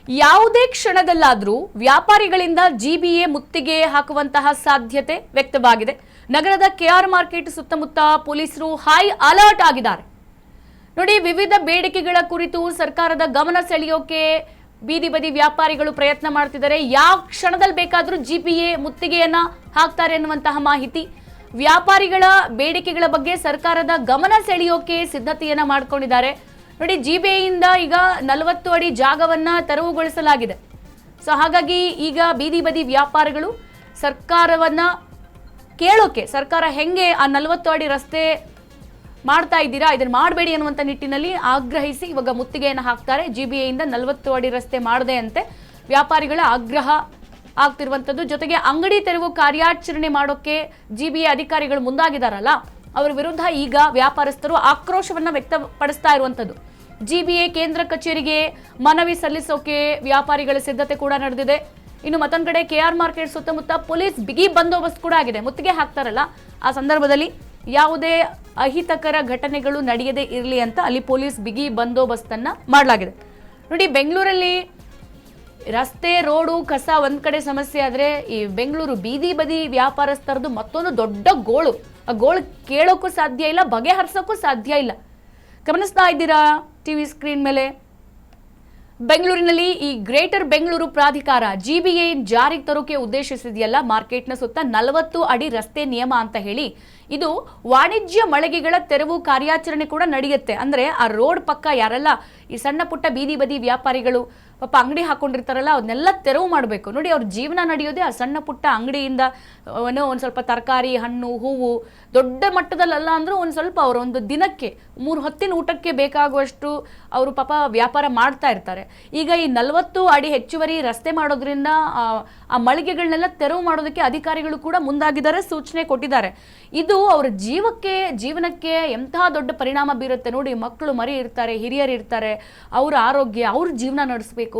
ಯಾವುದೇ ಕ್ಷಣದಲ್ಲಾದರೂ ವ್ಯಾಪಾರಿಗಳಿಂದ ಜಿಬಿಎ ಮುತ್ತಿಗೆ ಹಾಕುವಂತಹ ಸಾಧ್ಯತೆ ವ್ಯಕ್ತವಾಗಿದೆ. ನಗರದ ಕೆಆರ್ ಮಾರ್ಕೆಟ್ ಸುತ್ತಮುತ್ತ ಪೊಲೀಸರು ಹೈ ಅಲರ್ಟ್ ಆಗಿದ್ದಾರೆ. ನೋಡಿ, ವಿವಿಧ ಬೇಡಿಕೆಗಳ ಕುರಿತು ಸರ್ಕಾರದ ಗಮನ ಸೆಳೆಯೋಕೆ ಬೀದಿ ಬದಿ ವ್ಯಾಪಾರಿಗಳು ಪ್ರಯತ್ನ ಮಾಡ್ತಿದ್ದಾರೆ. ಯಾವ ಕ್ಷಣದಲ್ಲಿ ಬೇಕಾದರೂ ಜಿಬಿಎ ಮುತ್ತಿಗೆಯನ್ನ ಹಾಕ್ತಾರೆ ಅನ್ನುವಂತಹ ಮಾಹಿತಿ. ವ್ಯಾಪಾರಿಗಳ ಬೇಡಿಕೆಗಳ ಬಗ್ಗೆ ಸರ್ಕಾರದ ಗಮನ ಸೆಳೆಯೋಕೆ ಸಿದ್ಧತೆಯನ್ನ ಮಾಡ್ಕೊಂಡಿದ್ದಾರೆ. ನೋಡಿ, ಜಿಬಿಎಯಿಂದ ಈಗ 40 ಅಡಿ ಜಾಗವನ್ನ ತೆರವುಗೊಳಿಸಲಾಗಿದೆ. ಸೊ ಹಾಗಾಗಿ ಈಗ ಬೀದಿ ಬದಿ ವ್ಯಾಪಾರಿಗಳು ಸರ್ಕಾರವನ್ನ ಕೇಳೋಕೆ, ಸರ್ಕಾರ ಹೆಂಗೆ ಆ 40 ಅಡಿ ರಸ್ತೆ ಮಾಡ್ತಾ ಇದ್ದೀರಾ, ಇದನ್ನ ಮಾಡಬೇಡಿ ಅನ್ನುವಂಥ ನಿಟ್ಟಿನಲ್ಲಿ ಆಗ್ರಹಿಸಿ ಇವಾಗ ಮುತ್ತಿಗೆಯನ್ನು ಹಾಕ್ತಾರೆ. ಜಿಬಿಎಯಿಂದ 40 ಅಡಿ ರಸ್ತೆ ಮಾಡದೆ ಅಂತೆ ವ್ಯಾಪಾರಿಗಳ ಆಗ್ರಹ ಆಗ್ತಿರುವಂಥದ್ದು. ಜೊತೆಗೆ ಅಂಗಡಿ ತೆರವು ಕಾರ್ಯಾಚರಣೆ ಮಾಡೋಕೆ ಜಿಬಿಎ ಅಧಿಕಾರಿಗಳು ಮುಂದಾಗಿದ್ದಾರಲ್ಲ, ಅವರ ವಿರುದ್ಧ ಈಗ ವ್ಯಾಪಾರಸ್ಥರು ಆಕ್ರೋಶವನ್ನ ವ್ಯಕ್ತಪಡಿಸ್ತಾ ಇರುವಂಥದ್ದು. ಜಿಬಿಎ ಕೇಂದ್ರ ಕಚೇರಿಗೆ ಮನವಿ ಸಲ್ಲಿಸೋಕೆ ವ್ಯಾಪಾರಿಗಳ ಸಿದ್ಧತೆ ಕೂಡ ನಡೆದಿದೆ. ಇನ್ನು ಮತ್ತೊಂದು ಕಡೆ ಕೆಆರ್ ಮಾರ್ಕೆಟ್ ಸುತ್ತಮುತ್ತ ಪೊಲೀಸ್ ಬಿಗಿ ಬಂದೋಬಸ್ತ್ ಕೂಡ ಆಗಿದೆ. ಮುತ್ತಿಗೆ ಹಾಕ್ತಾರಲ್ಲ, ಆ ಸಂದರ್ಭದಲ್ಲಿ ಯಾವುದೇ ಅಹಿತಕರ ಘಟನೆಗಳು ನಡೆಯದೇ ಇರಲಿ ಅಂತ ಅಲ್ಲಿ ಪೊಲೀಸ್ ಬಿಗಿ ಬಂದೋಬಸ್ತನ್ನ ಮಾಡಲಾಗಿದೆ. ನೋಡಿ, ಬೆಂಗಳೂರಲ್ಲಿ ರಸ್ತೆ, ರೋಡು, ಕಸ ಒಂದ್ ಕಡೆ ಸಮಸ್ಯೆ ಆದ್ರೆ ಈ ಬೆಂಗಳೂರು ಬೀದಿ ಬದಿ ವ್ಯಾಪಾರಸ್ಥರದು ಮತ್ತೊಂದು ದೊಡ್ಡ ಗೋಳು. ಆ ಗೋಳು ಕೇಳೋಕ್ಕೂ ಸಾಧ್ಯ ಇಲ್ಲ, ಬಗೆಹರಿಸೋಕ್ಕೂ ಸಾಧ್ಯ ಇಲ್ಲ. ಗಮನಿಸ್ತಾ ಇದ್ದೀರಾ ಟಿವಿ ಸ್ಕ್ರೀನ್ ಮೇಲೆ. ಬೆಂಗಳೂರಿನಲ್ಲಿ ಈ ಗ್ರೇಟರ್ ಬೆಂಗಳೂರು ಪ್ರಾಧಿಕಾರ ಜಿಬಿಎ ಜಾರಿಗೆ ತರೋಕೆ ಉದ್ದೇಶಿಸಿದೆಯಲ್ಲ, ಮಾರ್ಕೆಟ್ನ ಸುತ್ತ 40 ಅಡಿ ರಸ್ತೆ ನಿಯಮ ಅಂತ ಹೇಳಿ, ಇದು ವಾಣಿಜ್ಯ ಮಳಿಗೆಗಳ ತೆರವು ಕಾರ್ಯಾಚರಣೆ ಕೂಡ ನಡೆಯುತ್ತೆ. ಅಂದ್ರೆ ಆ ರೋಡ್ ಪಕ್ಕ ಯಾರೆಲ್ಲ ಈ ಸಣ್ಣ ಪುಟ್ಟ ಬೀದಿ ಬದಿ ವ್ಯಾಪಾರಿಗಳು ಪಾಪ ಅಂಗಡಿ ಹಾಕೊಂಡಿರ್ತಾರಲ್ಲ, ಅವನ್ನೆಲ್ಲ ತೆರವು ಮಾಡಬೇಕು. ನೋಡಿ, ಅವ್ರ ಜೀವನ ನಡೆಯೋದೇ ಆ ಸಣ್ಣ ಪುಟ್ಟ ಅಂಗಡಿಯಿಂದ. ಒಂದು ಸ್ವಲ್ಪ ತರಕಾರಿ, ಹಣ್ಣು, ಹೂವು, ದೊಡ್ಡ ಮಟ್ಟದಲ್ಲ ಅಂದ್ರೂ ಒಂದು ಸ್ವಲ್ಪ ಅವರು ಒಂದು ದಿನಕ್ಕೆ 3 ಹೊತ್ತಿನ ಊಟಕ್ಕೆ ಬೇಕಾಗುವಷ್ಟು ಅವರು ಪಾಪ ವ್ಯಾಪಾರ ಮಾಡ್ತಾ ಇರ್ತಾರೆ. ಈಗ ಈ 40 ಅಡಿ ಹೆಚ್ಚುವರಿ ರಸ್ತೆ ಮಾಡೋದ್ರಿಂದ ಆ ಮಳಿಗೆಗಳನ್ನೆಲ್ಲ ತೆರವು ಮಾಡೋದಕ್ಕೆ ಅಧಿಕಾರಿಗಳು ಕೂಡ ಮುಂದಾಗಿದ್ದಾರೆ, ಸೂಚನೆ ಕೊಟ್ಟಿದ್ದಾರೆ. ಇದು ಅವರ ಜೀವನಕ್ಕೆ ಎಂತಹ ದೊಡ್ಡ ಪರಿಣಾಮ ಬೀರುತ್ತೆ ನೋಡಿ. ಮಕ್ಕಳು ಮರಿ ಇರ್ತಾರೆ, ಹಿರಿಯರು ಇರ್ತಾರೆ, ಅವರ ಆರೋಗ್ಯ, ಅವ್ರ ಜೀವನ ನಡೆಸಬೇಕು.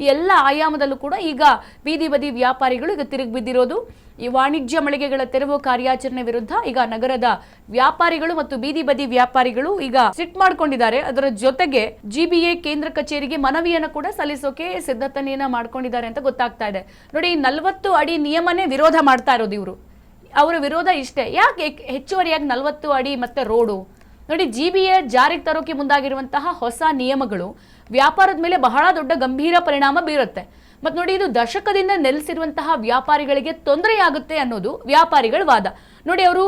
ಈ ಎಲ್ಲ ಆಯಾಮದಲ್ಲೂ ಕೂಡ ಈಗ ಬೀದಿ ಬದಿ ವ್ಯಾಪಾರಿಗಳು ಈಗ ತಿರುಗಿ ಬಿದ್ದಿರೋದು. ಈ ವಾಣಿಜ್ಯ ಮಳಿಗೆಗಳ ತೆರವು ಕಾರ್ಯಾಚರಣೆ ವಿರುದ್ಧ ಈಗ ನಗರದ ವ್ಯಾಪಾರಿಗಳು ಮತ್ತು ಬೀದಿ ಬದಿ ವ್ಯಾಪಾರಿಗಳು ಈಗ ಸಿಟ್ ಮಾಡ್ಕೊಂಡಿದ್ದಾರೆ. ಅದರ ಜೊತೆಗೆ ಜಿಬಿಎ ಕೇಂದ್ರ ಕಚೇರಿಗೆ ಮನವಿಯನ್ನು ಕೂಡ ಸಲ್ಲಿಸೋಕೆ ಸಿದ್ಧತೆಯನ್ನ ಮಾಡ್ಕೊಂಡಿದ್ದಾರೆ ಅಂತ ಗೊತ್ತಾಗ್ತಾ ಇದೆ. ನೋಡಿ, 40 ಅಡಿ ನಿಯಮನೇ ವಿರೋಧ ಮಾಡ್ತಾ ಇರೋದು ಇವರು. ಅವರ ವಿರೋಧ ಇಷ್ಟೇ. ಯಾಕೆ ಹೆಚ್ಚುವರಿಯಾಗಿ 40 ಅಡಿ ಮತ್ತೆ ರೋಡು? ನೋಡಿ, ಜಿಬಿಎ ಜಾರಿಗೆ ತರೋಕೆ ಮುಂದಾಗಿರುವಂತಹ ಹೊಸ ನಿಯಮಗಳು ವ್ಯಾಪಾರದ ಮೇಲೆ ಬಹಳ ದೊಡ್ಡ ಗಂಭೀರ ಪರಿಣಾಮ ಬೀರುತ್ತೆ. ಮತ್ತು ನೋಡಿ, ಇದು ದಶಕದಿಂದ ನೆಲೆಸಿರುವಂತಹ ವ್ಯಾಪಾರಿಗಳಿಗೆ ತೊಂದರೆಯಾಗುತ್ತೆ ಅನ್ನೋದು ವ್ಯಾಪಾರಿಗಳ ವಾದ. ನೋಡಿ, ಅವರು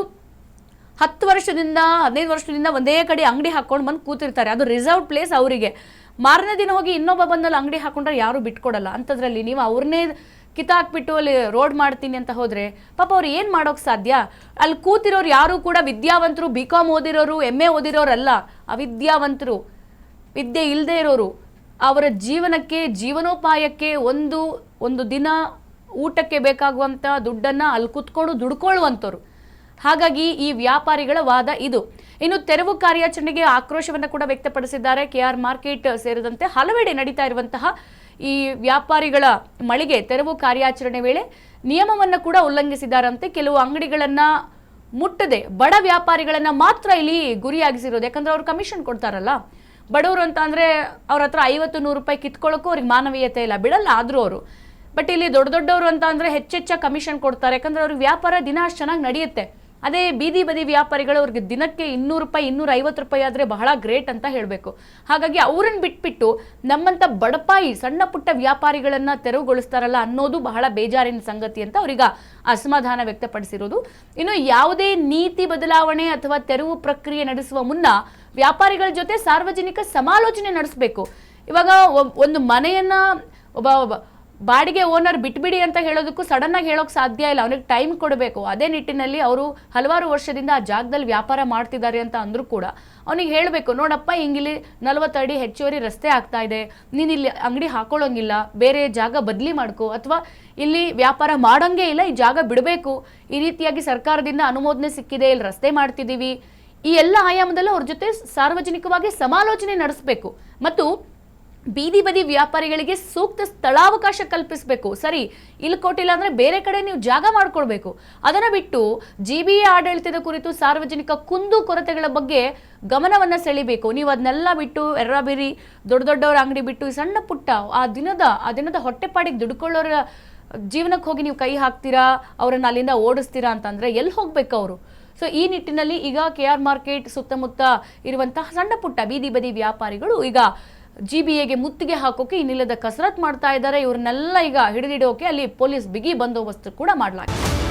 10 ವರ್ಷದಿಂದ 15 ವರ್ಷದಿಂದ ಒಂದೇ ಕಡೆ ಅಂಗಡಿ ಹಾಕೊಂಡು ಬಂದು ಕೂತಿರ್ತಾರೆ. ಅದು ರಿಸರ್ವ್ ಪ್ಲೇಸ್ ಅವರಿಗೆ. ಮಾರನೇ ದಿನ ಹೋಗಿ ಇನ್ನೊಬ್ಬ ಬಂದಲ್ಲಿ ಅಂಗಡಿ ಹಾಕೊಂಡ್ರೆ ಯಾರು ಬಿಟ್ಕೊಡಲ್ಲ. ಅಂಥದ್ರಲ್ಲಿ ನೀವು ಅವ್ರನ್ನೇ ಕಿತ್ತಾಕ್ಬಿಟ್ಟು ಅಲ್ಲಿ ರೋಡ್ ಮಾಡ್ತೀನಿ ಅಂತ ಹೋದ್ರೆ ಪಾಪ ಅವ್ರು ಏನ್ ಮಾಡೋಕ್ ಸಾಧ್ಯ? ಅಲ್ಲಿ ಕೂತಿರೋರು ಯಾರು ಕೂಡ ವಿದ್ಯಾವಂತರು, BCom ಓದಿರೋರು, MA ಓದಿರೋರಲ್ಲ. ಅವಿದ್ಯಾವಂತರು, ವಿದ್ಯೆ ಇಲ್ಲದೆ ಇರೋರು, ಅವರ ಜೀವನೋಪಾಯಕ್ಕೆ ಒಂದು ದಿನ ಊಟಕ್ಕೆ ಬೇಕಾಗುವಂತ ದುಡ್ಡನ್ನ ಅಲ್ಲಿ ಕೂತ್ಕೊಂಡು ದುಡ್ಕೊಳ್ಳುವಂಥವ್ರು. ಹಾಗಾಗಿ ಈ ವ್ಯಾಪಾರಿಗಳ ವಾದ ಇದು. ಇನ್ನು ತೆರವು ಕಾರ್ಯಾಚರಣೆಗೆ ಆಕ್ರೋಶವನ್ನು ಕೂಡ ವ್ಯಕ್ತಪಡಿಸಿದ್ದಾರೆ. ಕೆಆರ್ ಮಾರ್ಕೆಟ್ ಸೇರಿದಂತೆ ಹಲವೆಡೆ ನಡೀತಾ ಇರುವಂತಹ ಈ ವ್ಯಾಪಾರಿಗಳ ಮಳಿಗೆ ತೆರವು ಕಾರ್ಯಾಚರಣೆ ವೇಳೆ ನಿಯಮವನ್ನು ಕೂಡ ಉಲ್ಲಂಘಿಸಿದ್ದಾರಂತೆ. ಕೆಲವು ಅಂಗಡಿಗಳನ್ನ ಮುಟ್ಟದೆ ಬಡ ವ್ಯಾಪಾರಿಗಳನ್ನ ಮಾತ್ರ ಇಲ್ಲಿ ಗುರಿಯಾಗಿಸಿರೋದು. ಯಾಕಂದ್ರೆ ಅವ್ರು ಕಮಿಷನ್ ಕೊಡ್ತಾರಲ್ಲ, ಬಡವರು ಅಂತ ಅಂದ್ರೆ ಅವ್ರ ಹತ್ರ 50-100 ರೂಪಾಯಿ ಕಿತ್ಕೊಳ್ಳೋಕ್ಕೂ ಅವ್ರಿಗೆ ಮಾನವೀಯತೆ ಇಲ್ಲ, ಬಿಡಲ್ಲ ಆದ್ರೂ ಅವರು. ಬಟ್ ಇಲ್ಲಿ ದೊಡ್ಡವರು ಅಂತ ಅಂದ್ರೆ ಹೆಚ್ಚೆಚ್ಚ ಕಮಿಷನ್ ಕೊಡ್ತಾರೆ. ಯಾಕಂದ್ರೆ ಅವ್ರಿಗೆ ವ್ಯಾಪಾರ ದಿನ ಅಷ್ಟು ಚೆನ್ನಾಗಿ ನಡೆಯುತ್ತೆ. ಅದೇ ಬೀದಿ ಬದಿ ವ್ಯಾಪಾರಿಗಳು ಅವ್ರಿಗೆ ದಿನಕ್ಕೆ 200 ರೂಪಾಯಿ 250 ರೂಪಾಯಿ ಆದರೆ ಬಹಳ ಗ್ರೇಟ್ ಅಂತ ಹೇಳಬೇಕು. ಹಾಗಾಗಿ ಅವ್ರನ್ನ ಬಿಟ್ಬಿಟ್ಟು ನಮ್ಮಂಥ ಬಡಪಾಯಿ ಸಣ್ಣ ಪುಟ್ಟ ವ್ಯಾಪಾರಿಗಳನ್ನ ತೆರವುಗೊಳಿಸ್ತಾರಲ್ಲ ಅನ್ನೋದು ಬಹಳ ಬೇಜಾರಿನ ಸಂಗತಿ ಅಂತ ಅವ್ರೀಗ ಅಸಮಾಧಾನ ವ್ಯಕ್ತಪಡಿಸಿರೋದು. ಇನ್ನು ಯಾವುದೇ ನೀತಿ ಬದಲಾವಣೆ ಅಥವಾ ತೆರವು ಪ್ರಕ್ರಿಯೆ ನಡೆಸುವ ಮುನ್ನ ವ್ಯಾಪಾರಿಗಳ ಜೊತೆ ಸಾರ್ವಜನಿಕ ಸಮಾಲೋಚನೆ ನಡೆಸಬೇಕು. ಇವಾಗ ಒಂದು ಮನೆಯನ್ನ ಒಬ್ಬ ಬಾಡಿಗೆ ಓನರ್ ಬಿಟ್ಬಿಡಿ ಅಂತ ಹೇಳೋದಕ್ಕೂ ಸಡನ್ ಆಗಿ ಹೇಳೋಕೆ ಸಾಧ್ಯ ಇಲ್ಲ. ಅವನಿಗೆ ಟೈಮ್ ಕೊಡಬೇಕು. ಅದೇ ನಿಟ್ಟಿನಲ್ಲಿ ಅವರು ಹಲವಾರು ವರ್ಷದಿಂದ ಆ ಜಾಗದಲ್ಲಿ ವ್ಯಾಪಾರ ಮಾಡ್ತಿದ್ದಾರೆ ಅಂತ ಅಂದ್ರೂ ಕೂಡ ಅವನಿಗೆ ಹೇಳಬೇಕು, ನೋಡಪ್ಪ ಹಿಂಗಿಲ್ಲಿ 40 ಅಡಿ ಹೆಚ್ಚುವರಿ ರಸ್ತೆ ಆಗ್ತಾ ಇದೆ, ನೀನು ಇಲ್ಲಿ ಅಂಗಡಿ ಹಾಕೊಳ್ಳೋಂಗಿಲ್ಲ, ಬೇರೆ ಜಾಗ ಬದಲಿ ಮಾಡ್ಕೋ, ಅಥವಾ ಇಲ್ಲಿ ವ್ಯಾಪಾರ ಮಾಡೋಂಗೇ ಇಲ್ಲ, ಈ ಜಾಗ ಬಿಡಬೇಕು, ಈ ರೀತಿಯಾಗಿ ಸರ್ಕಾರದಿಂದ ಅನುಮೋದನೆ ಸಿಕ್ಕಿದೆ, ಇಲ್ಲಿ ರಸ್ತೆ ಮಾಡ್ತಿದ್ದೀವಿ. ಈ ಎಲ್ಲ ಆಯಾಮದಲ್ಲೂ ಅವ್ರ ಜೊತೆ ಸಾರ್ವಜನಿಕವಾಗಿ ಸಮಾಲೋಚನೆ ನಡೆಸಬೇಕು. ಮತ್ತು ಬೀದಿ ಬದಿ ವ್ಯಾಪಾರಿಗಳಿಗೆ ಸೂಕ್ತ ಸ್ಥಳಾವಕಾಶ ಕಲ್ಪಿಸಬೇಕು. ಸರಿ, ಇಲ್ಲಿ ಕೊಟ್ಟಿಲ್ಲ ಅಂದ್ರೆ ಬೇರೆ ಕಡೆ ನೀವು ಜಾಗ ಮಾಡ್ಕೊಳ್ಬೇಕು. ಅದನ್ನ ಬಿಟ್ಟು GBA ಆಡಳಿತದ ಕುರಿತು ಸಾರ್ವಜನಿಕ ಕುಂದು ಕೊರತೆಗಳ ಬಗ್ಗೆ ಗಮನವನ್ನ ಸೆಳಿಬೇಕು. ನೀವು ಅದನ್ನೆಲ್ಲ ಬಿಟ್ಟು ಎರ್ರಾಬಿರಿ ದೊಡ್ಡ ದೊಡ್ಡವರ ಅಂಗಡಿ ಬಿಟ್ಟು ಸಣ್ಣ ಪುಟ್ಟ ಆ ದಿನದ ಹೊಟ್ಟೆಪಾಡಿಗೆ ದುಡ್ಕೊಳ್ಳೋರ ಜೀವನಕ್ಕೆ ಹೋಗಿ ನೀವು ಕೈ ಹಾಕ್ತೀರಾ, ಅವರನ್ನ ಅಲ್ಲಿಂದ ಓಡಿಸ್ತೀರಾ ಅಂತಂದ್ರೆ ಎಲ್ಲಿ ಹೋಗ್ಬೇಕು ಅವರು? ಸೊ ಈ ನಿಟ್ಟಿನಲ್ಲಿ ಈಗ KR ಮಾರ್ಕೆಟ್ ಸುತ್ತಮುತ್ತ ಇರುವಂತಹ ಸಣ್ಣ ಪುಟ್ಟ ಬೀದಿ ಬದಿ ವ್ಯಾಪಾರಿಗಳು ಈಗ GBAಗೆ ಮುತ್ತಿಗೆ ಹಾಕೋಕೆ ಇನ್ನಿಲ್ಲದ ಕಸರತ್ ಮಾಡ್ತಾ ಇದ್ದಾರೆ. ಇವ್ರನ್ನೆಲ್ಲ ಈಗ ಹಿಡಿದಿಡೋಕೆ ಅಲ್ಲಿ ಪೊಲೀಸ್ ಬಿಗಿ ಬಂದೋಬಸ್ತ್ ಕೂಡ ಮಾಡಲಾಗಿದೆ.